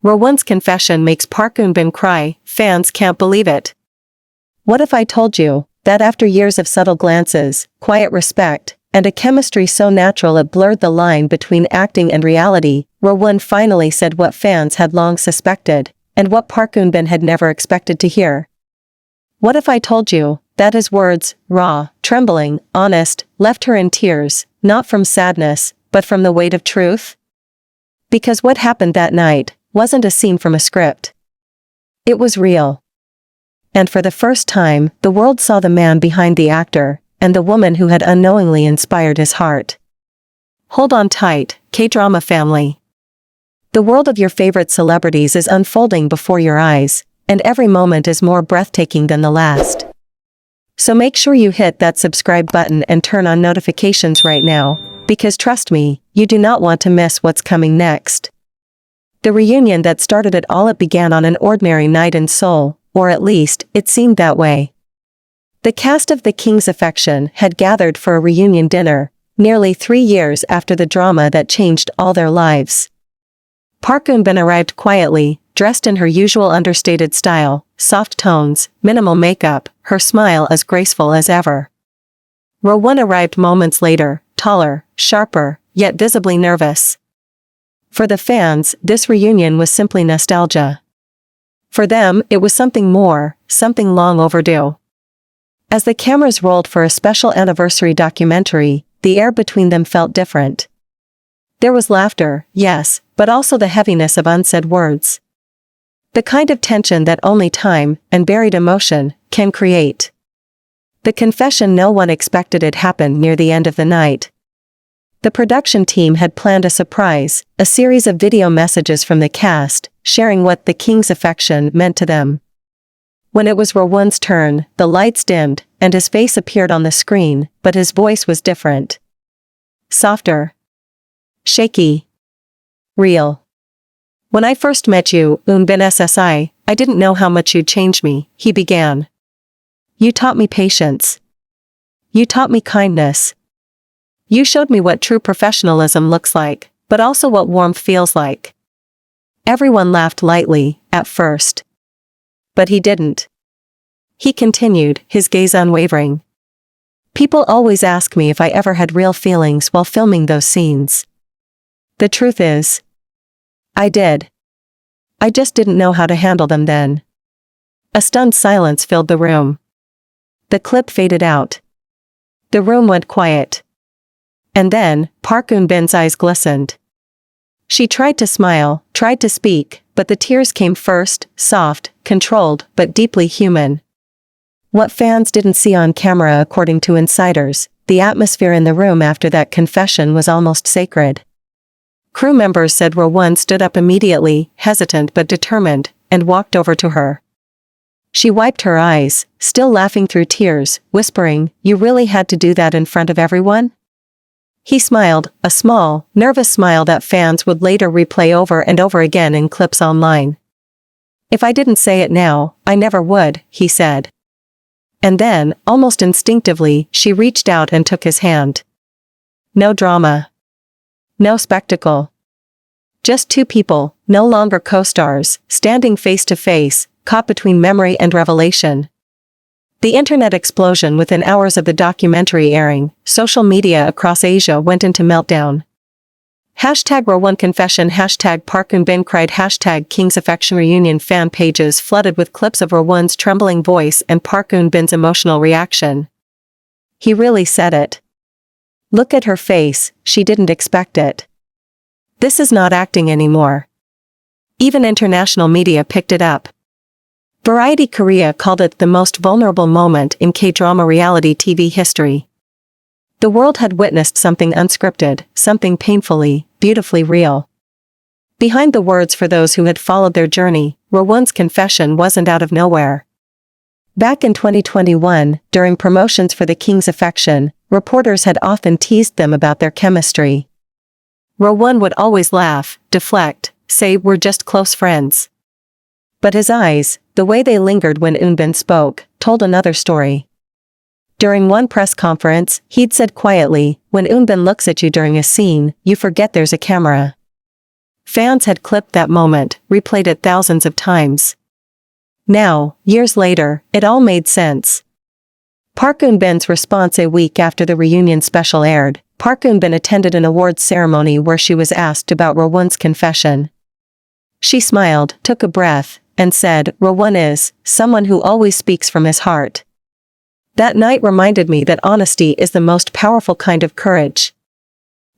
Rowoon'S confession makes Park Eun cry, fans can't believe it. What if I told you that after years of subtle glances, quiet respect, and a chemistry so natural it blurred the line between acting and reality, Rowoon finally said what fans had long suspected, and what Park Eun had never expected to hear? What if I told you that his words, raw, trembling, honest, left her in tears, not from sadness, but from the weight of truth? Because what happened that night wasn't a scene from a script. It was real. And for the first time, the world saw the man behind the actor, and the woman who had unknowingly inspired his heart. Hold on tight, K-drama family. The world of your favorite celebrities is unfolding before your eyes, and every moment is more breathtaking than the last. So make sure you hit that subscribe button and turn on notifications right now, because trust me, you do not want to miss what's coming next. The reunion that started it all, it began on an ordinary night in Seoul, or at least, it seemed that way. The cast of The King's Affection had gathered for a reunion dinner, nearly 3 years after the drama that changed all their lives. Park Eun arrived quietly, dressed in her usual understated style, soft tones, minimal makeup, her smile as graceful as ever. Rowoon arrived moments later, taller, sharper, yet visibly nervous. For the fans, this reunion was simply nostalgia. For them, it was something more, something long overdue. As the cameras rolled for a special anniversary documentary, the air between them felt different. There was laughter, yes, but also the heaviness of unsaid words. The kind of tension that only time and buried emotion can create. The confession no one expected it happened near the end of the night. The production team had planned a surprise, a series of video messages from the cast, sharing what The King's Affection meant to them. When it was Rowoon's turn, the lights dimmed, and his face appeared on the screen, but his voice was different. Softer. Shaky. Real. When I first met you, Eun-bin SSI, I didn't know how much you'd change me, he began. You taught me patience. You taught me kindness. You showed me what true professionalism looks like, but also what warmth feels like. Everyone laughed lightly, at first. But he didn't. He continued, his gaze unwavering. People always ask me if I ever had real feelings while filming those scenes. The truth is, I did. I just didn't know how to handle them then. A stunned silence filled the room. The clip faded out. The room went quiet. And then, Park Eun-bin's eyes glistened. She tried to smile, tried to speak, but the tears came first, soft, controlled, but deeply human. What fans didn't see on camera, according to insiders, the atmosphere in the room after that confession was almost sacred. Crew members said Rowoon stood up immediately, hesitant but determined, and walked over to her. She wiped her eyes, still laughing through tears, whispering, "You really had to do that in front of everyone?" He smiled, a small, nervous smile that fans would later replay over and over again in clips online. "If I didn't say it now, I never would," he said. And then, almost instinctively, she reached out and took his hand. No drama. No spectacle. Just two people, no longer co-stars, standing face to face, caught between memory and revelation. The internet explosion within hours of the documentary airing, social media across Asia went into meltdown. #Rowoon confession, #Park Eun cried, #King's Affection reunion. Fan pages flooded with clips of Rowoon's trembling voice and Park Eun-bin's emotional reaction. He really said it. Look at her face, she didn't expect it. This is not acting anymore. Even international media picked it up. Variety Korea called it the most vulnerable moment in K-drama reality TV history. The world had witnessed something unscripted, something painfully, beautifully real. Behind the words, for those who had followed their journey, Rowoon's confession wasn't out of nowhere. Back in 2021, during promotions for The King's Affection, reporters had often teased them about their chemistry. Rowoon would always laugh, deflect, say, "We're just close friends." But his eyes, the way they lingered when Eun-bin spoke, told another story. During one press conference, he'd said quietly, "When Eun-bin looks at you during a scene, you forget there's a camera." Fans had clipped that moment, replayed it thousands of times. Now, years later, it all made sense. Park Eun-bin's response a week after the reunion special aired. Park Eun-bin attended an awards ceremony where she was asked about Rowoon'S confession. She smiled, took a breath, and said, "Rowoon is someone who always speaks from his heart. That night reminded me that honesty is the most powerful kind of courage."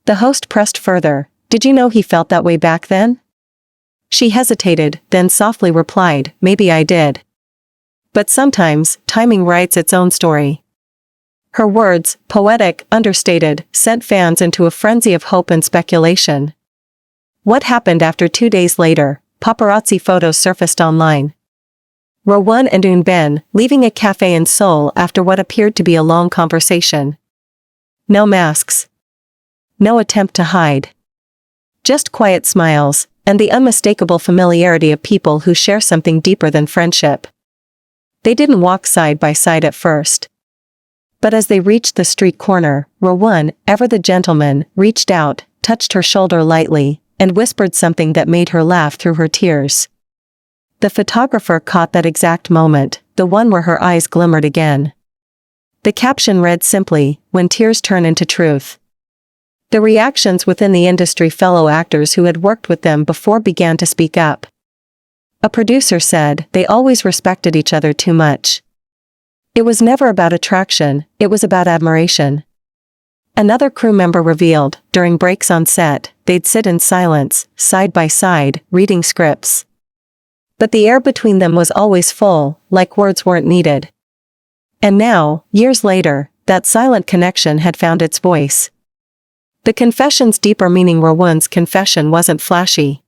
The host pressed further, "Did you know he felt that way back then?" She hesitated, then softly replied, "Maybe I did. But sometimes, timing writes its own story." Her words, poetic, understated, sent fans into a frenzy of hope and speculation. What happened after 2 days later? Paparazzi photos surfaced online. Rowoon and Eun-bin leaving a cafe in Seoul after what appeared to be a long conversation. No masks. No attempt to hide. Just quiet smiles, and the unmistakable familiarity of people who share something deeper than friendship. They didn't walk side by side at first. But as they reached the street corner, Rowoon, ever the gentleman, reached out, touched her shoulder lightly, and whispered something that made her laugh through her tears. The photographer caught that exact moment, the one where her eyes glimmered again. The caption read simply, "When tears turn into truth." The reactions within the industry, fellow actors who had worked with them before began to speak up. A producer said, "They always respected each other too much. It was never about attraction, it was about admiration." Another crew member revealed, during breaks on set, they'd sit in silence, side by side, reading scripts. But the air between them was always full, like words weren't needed. And now, years later, that silent connection had found its voice. The confession's deeper meaning. Rowoon's confession wasn't flashy.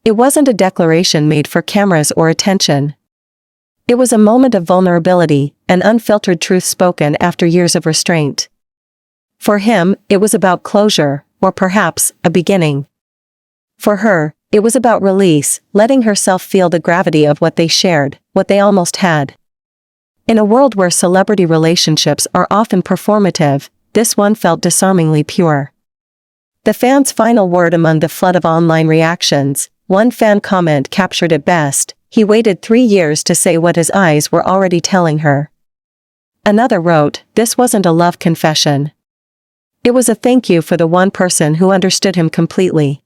It wasn't a declaration made for cameras or attention. It was a moment of vulnerability, an unfiltered truth spoken after years of restraint. For him, it was about closure, or perhaps, a beginning. For her, it was about release, letting herself feel the gravity of what they shared, what they almost had. In a world where celebrity relationships are often performative, this one felt disarmingly pure. The fan's final word among the flood of online reactions, one fan comment captured it best: "He waited 3 years to say what his eyes were already telling her." Another wrote, "This wasn't a love confession. It was a thank you for the one person who understood him completely."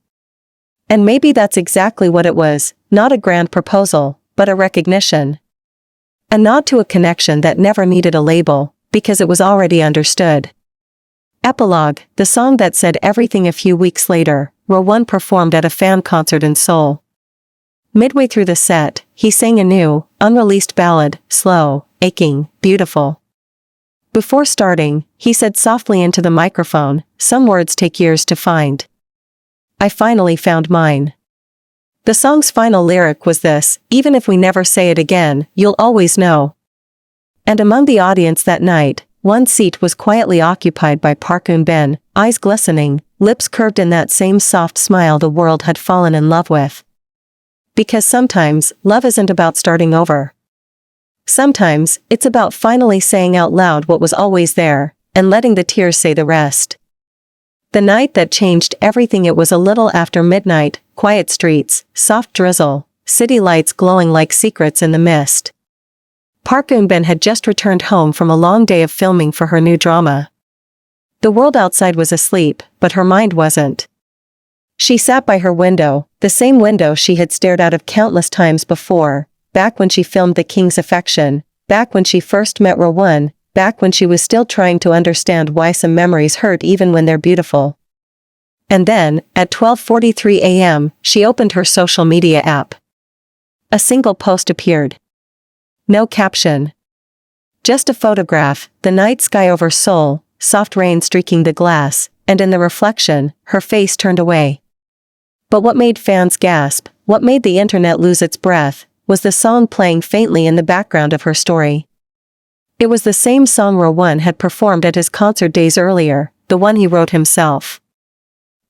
And maybe that's exactly what it was, not a grand proposal, but a recognition. A nod to a connection that never needed a label, because it was already understood. Epilogue, the song that said everything. A few weeks later, Rowoon performed at a fan concert in Seoul. Midway through the set, he sang a new, unreleased ballad, slow, aching, beautiful. Before starting, he said softly into the microphone, "Some words take years to find. I finally found mine." The song's final lyric was this: "Even if we never say it again, you'll always know." And among the audience that night, one seat was quietly occupied by Park Eun-bin, eyes glistening, lips curved in that same soft smile the world had fallen in love with. Because sometimes, love isn't about starting over. Sometimes, it's about finally saying out loud what was always there, and letting the tears say the rest. The night that changed everything. It was a little after midnight, quiet streets, soft drizzle, city lights glowing like secrets in the mist. Park Eun-bin had just returned home from a long day of filming for her new drama. The world outside was asleep, but her mind wasn't. She sat by her window, the same window she had stared out of countless times before, back when she filmed The King's Affection, back when she first met Rowoon, back when she was still trying to understand why some memories hurt even when they're beautiful. And then, at 12:43 a.m., she opened her social media app. A single post appeared. No caption. Just a photograph, the night sky over Seoul, soft rain streaking the glass, and in the reflection, her face turned away. But what made fans gasp, what made the internet lose its breath, was the song playing faintly in the background of her story. It was the same song Rowoon had performed at his concert days earlier, the one he wrote himself.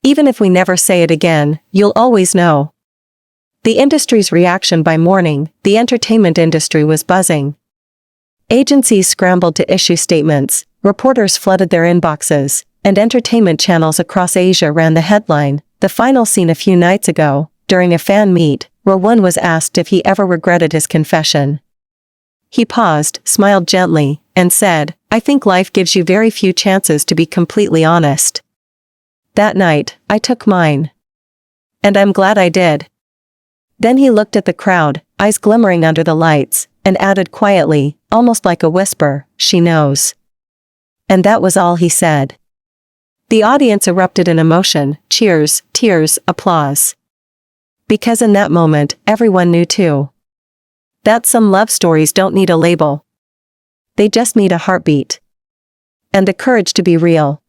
"Even if we never say it again, you'll always know." The industry's reaction: by morning, the entertainment industry was buzzing. Agencies scrambled to issue statements, reporters flooded their inboxes, and entertainment channels across Asia ran the headline, The final scene a few nights ago, during a fan meet, Rowoon was asked if he ever regretted his confession. He paused, smiled gently, and said, "I think life gives you very few chances to be completely honest. That night, I took mine. And I'm glad I did." Then he looked at the crowd, eyes glimmering under the lights, and added quietly, almost like a whisper, "She knows." And that was all he said. The audience erupted in emotion, cheers, tears, applause. Because in that moment, everyone knew too. That some love stories don't need a label. They just need a heartbeat. And the courage to be real.